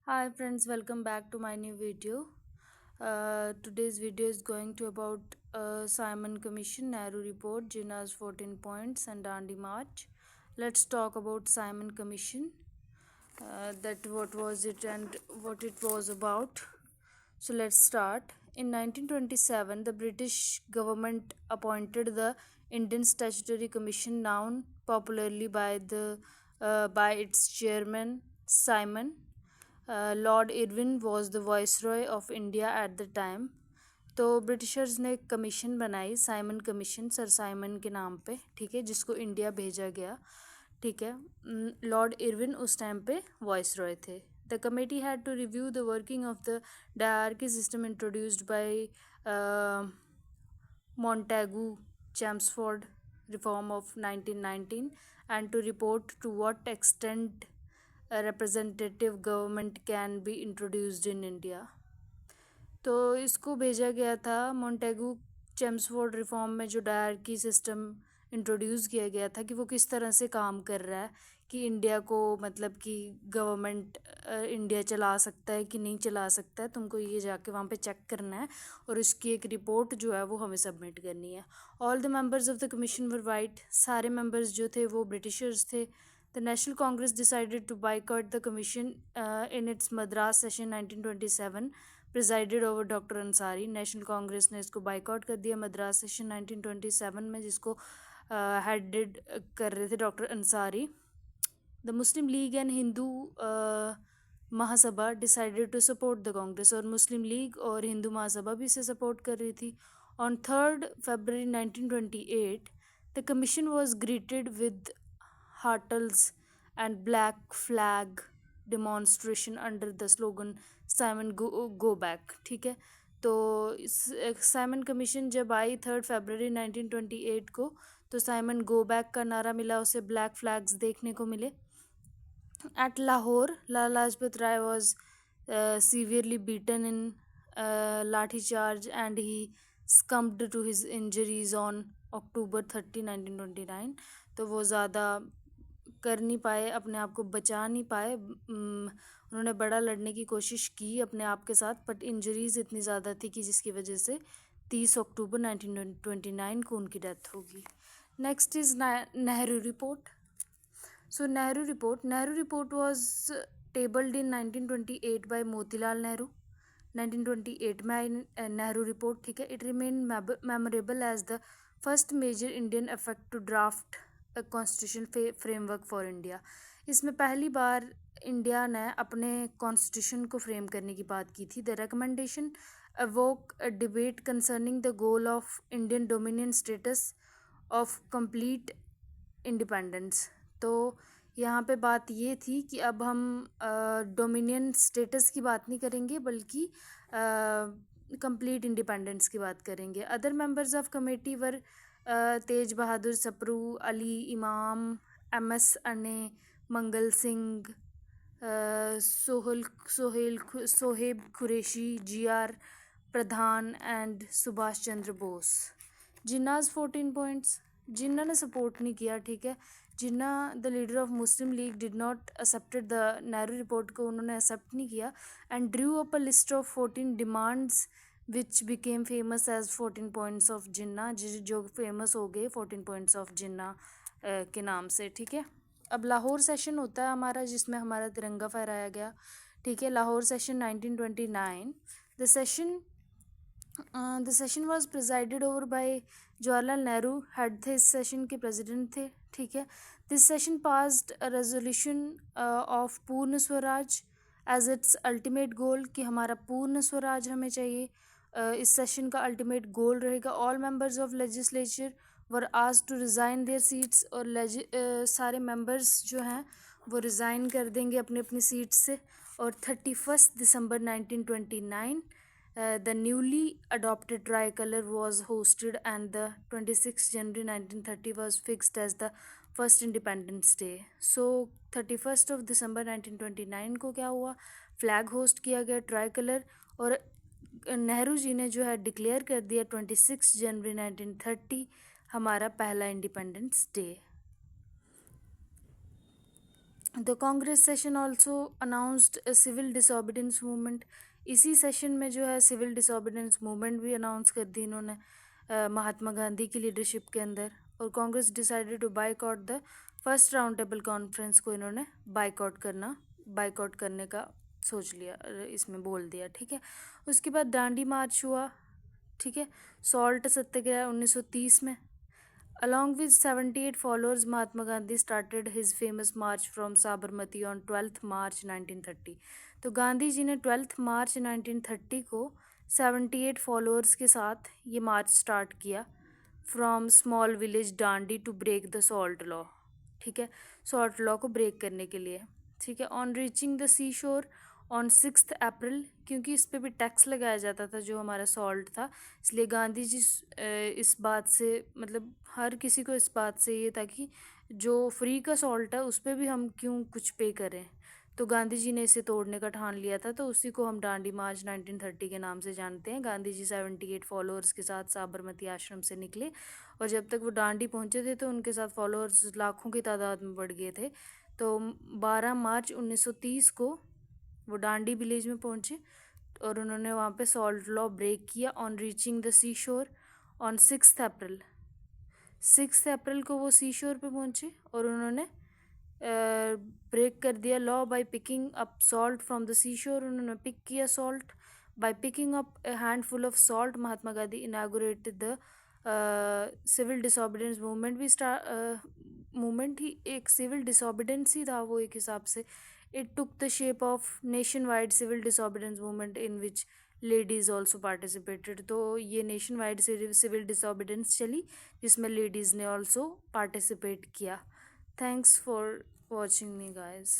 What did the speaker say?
Hi friends, welcome back to my new video. Today's video is going to about Simon Commission, Nehru Report, Jinnah's 14 points and Dandi March. Let's talk about Simon Commission, that what was it and what it was about. So let's start. In 1927, the British government appointed the Indian Statutory Commission, known popularly by its chairman Simon. Lord Irwin was the viceroy of India at the time. तो Britishers ने एक commission बनाई, Simon commission, sir Simon के नाम पे, ठीक है, जिसको इंडिया भेजा गया, ठीक है। लॉर्ड इरविन उस टाइम पे वाइसरॉय थे। The committee had to review the working of the dyarchy system introduced by Montagu Chelmsford reform of 1919 and to report to what extent a representative government can be introduced in India। तो इसको भेजा गया था Montagu Chelmsford reform में, जो dyarchy system introduce किया गया था कि वो किस तरह से काम कर रहा है, कि इंडिया को मतलब कि गवर्नमेंट इंडिया चला सकता है कि नहीं चला सकता है, तुमको ये जाके वहाँ पे चेक करना है और उसकी एक रिपोर्ट जो है वो हमें सबमिट करनी है। All the members of the commission were white, सारे मेंबर्स जो थे वो ब्रिटिशर्स थे। The national Congress decided to boycott the commission in its Madras session 1927 presided over doctor Ansari. National Congress ने इसको बाइकआउट कर दिया मद्रास सेशन 1927 में, जिसको हेडेड कर रहे थे doctor Ansari. The Muslim League and Hindu Mahasabha decided to support the Congress, और मुस्लिम लीग और हिंदू महासभा भी इसे सपोर्ट कर रही थी। On 3 February 1928 the commission was greeted with hartals and black flag demonstration under the slogan Simon go back, ठीक है। तो साइमन कमीशन जब आई 3 February 1928 को, तो साइमन गो बैक का नारा मिला उसे, ब्लैक फ्लैग्स देखने को मिले। At Lahore, Lala Lajpat Rai was severely beaten in lathi charge and he succumbed to his injuries on October 30, 1929। तो वो ज़्यादा कर नहीं पाए, अपने आप को बचा नहीं पाए। उन्होंने बड़ा लड़ने की कोशिश की अपने आप के साथ, बट इंजरीज इतनी ज़्यादा थी कि जिसकी वजह से 30 अक्टूबर 1929 को उनकी डेथ होगी। Next is Nehru report. So Nehru report was tabled in 1928 by Motilal Nehru। 1928 में आई नेहरू रिपोर्ट, ठीक है। It remain memorable as the first major Indian effect to draft constitution framework for India. इसमें पहली बार इंडिया ने अपने कॉन्स्टिट्यूशन को frame करने की बात की थी। The recommendation अवोक a debate concerning the goal of Indian dominion status of complete independence. तो यहाँ पे बात ये थी कि अब हम डोमिनियन स्टेटस की बात नहीं करेंगे, बल्कि कंप्लीट इंडिपेंडेंस की बात करेंगे। Other members of committee were Tej Bahadur Sapru, Ali Imam, MS Aney, Mangal Singh, Shoaib Qureshi, GR Pradhan and Subhash Chandra Bose. Jinnah's 14 points, Jinnah ने सपोर्ट नहीं किया, ठीक है। Jinnah the leader of Muslim League did not accepted the Nehru report को उन्होंने एक्सेप्ट नहीं किया, and drew up a list of 14 demands which became famous as 14 points of Jinnah, जो फेमस हो गए 14 पॉइंट्स ऑफ जिन्ना के नाम से, ठीक है। अब लाहौर सेशन होता है हमारा, जिसमें हमारा तिरंगा फहराया गया, ठीक है। Lahore session 1929। The session was presided over by Jawaharlal Nehru, head थे इस सेशन के, प्रेसिडेंट थे, ठीक है। This session passed a resolution of Purna Swaraj as its ultimate goal, कि हमारा पूर्ण स्वराज हमें चाहिए। इस सेशन का अल्टीमेट गोल रहेगा। All members of legislature were asked to resign their seats, और सारे मेंबर्स जो हैं वो रिज़ाइन कर देंगे अपनी अपनी सीट से। और 31 December 1929 the newly adopted tricolor was hosted, and the 26 January 1930 was fixed as the first Independence Day। So 31 December 1929 को क्या हुआ, फ्लैग होस्ट किया गया ट्राइकलर, और नेहरू जी ने जो है डिक्लेयर कर दिया 26 January 1930 हमारा पहला independence day. The Congress session also announced a civil disobedience movement. इसी सेशन में जो है सिविल डिसोबीडियंस मूवमेंट भी अनाउंस कर दी इन्होंने महात्मा गांधी की लीडरशिप के अंदर। और Congress decided to boycott the first round table conference को इन्होंने बाइकआउट करने का सोच लिया, इसमें बोल दिया, ठीक है। उसके बाद दांडी मार्च हुआ, ठीक है, सॉल्ट सत्याग्रह 1930 में। Along with 78 followers, Mahatma Gandhi started his famous march from Sabarmati on 12th March 1930। तो गांधी जी ने 12th मार्च 1930 को 78 फॉलोअर्स के साथ ये मार्च स्टार्ट किया from small village Dandi to break the salt law, ठीक है, सॉल्ट लॉ को ब्रेक करने के लिए, ठीक है। ऑन रीचिंग द सी शोर ऑन 6 अप्रैल, क्योंकि इस पे भी टैक्स लगाया जाता था जो हमारा सॉल्ट था, इसलिए गांधी जी इस बात से, मतलब हर किसी को इस बात से ये था कि जो फ्री का सॉल्ट है उस पर भी हम क्यों कुछ पे करें। तो गांधी जी ने इसे तोड़ने का ठान लिया था, तो उसी को हम डांडी मार्च 1930 के नाम से जानते हैं। गांधी जी 78 फॉलोअर्स के साथ साबरमती आश्रम से निकले, और जब तक वो डांडी पहुंचे थे तो उनके साथ फॉलोअर्स लाखों की तादाद में बढ़ गए थे। तो 12 मार्च 1930 को वो डांडी विलेज में पहुंचे और उन्होंने वहाँ पे सॉल्ट लॉ ब्रेक किया ऑन रीचिंग द सी शोर ऑन 6 अप्रैल। 6 अप्रैल को वो सी शोर पे पहुंचे और उन्होंने ब्रेक कर दिया law by picking up salt from the sea shore. उन्होंने पिक किया salt. By picking up a handful of salt, Mahatma Gandhi inaugurated the civil disobedience movement. भी मूवमेंट ही एक सिविल डिसोबीडियंस ही था वो एक हिसाब से। It took the shape of nation wide civil disobedience movement in which ladies also participated. तो ये नेशन वाइड सिविल डिसोबीडियंस चली जिसमें लेडीज़ ने ऑल्सो पार्टिसिपेट किया। Thanks for watching me guys.